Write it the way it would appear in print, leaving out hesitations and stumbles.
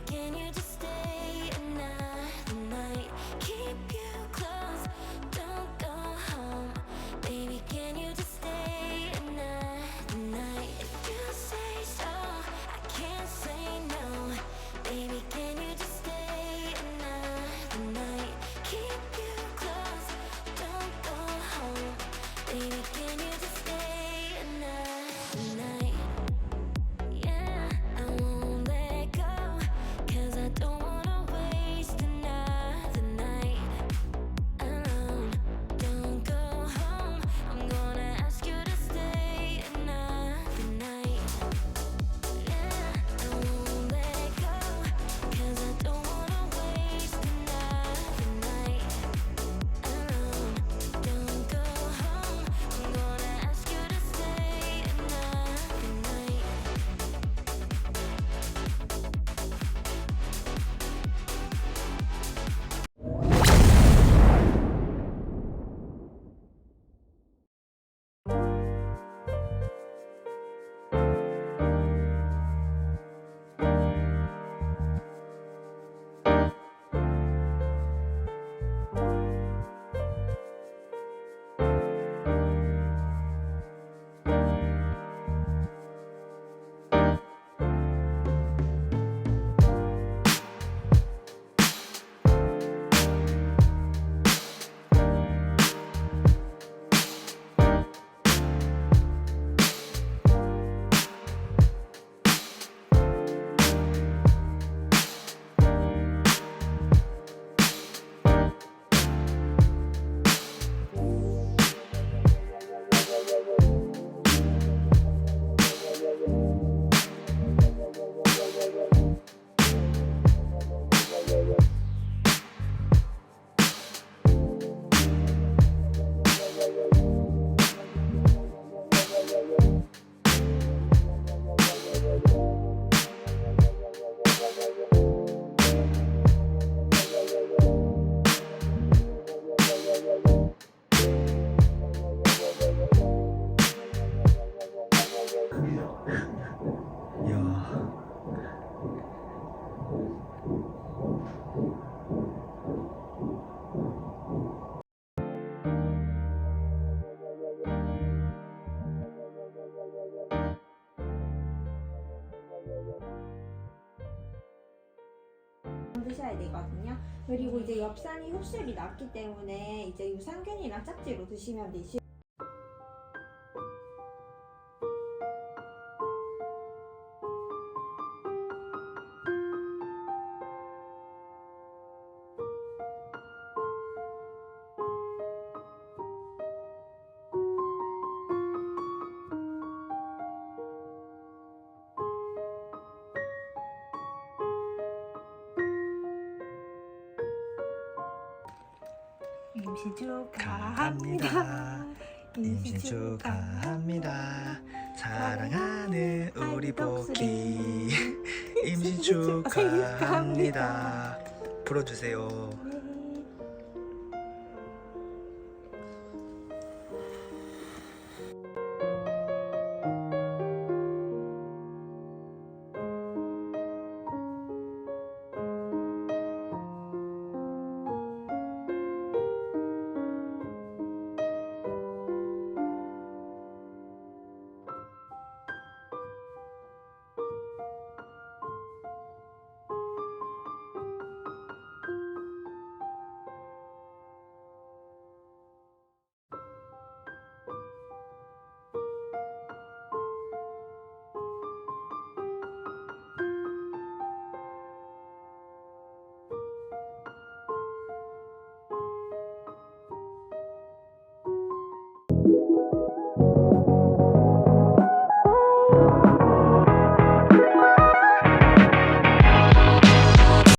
can you just stay another night? Keep you close, don't go home. Baby, can you just stay another night? If you say so, I can't say no. Baby, can you just stay another night? Keep you close, don't go home. Baby, can you just stay another night? Yeah, I won't let go, 'cause I don't wanna waste another night alone. Don't go home, I'm gonna ask you to stay another night. Yeah, I won't let go, 'cause I don't wanna waste another night alone. Don't go home, I'm gonna ask you to stay another night. 드셔야 되거든요. 그리고 이제 엽산이 흡수율이 낮기 때문에 이제 유산균이랑 짝지로 드시면 되시. 임신 축하합니다. 임신 축하합니다. 사랑하는 우리 복희 임신 축하합니다. 불어주세요.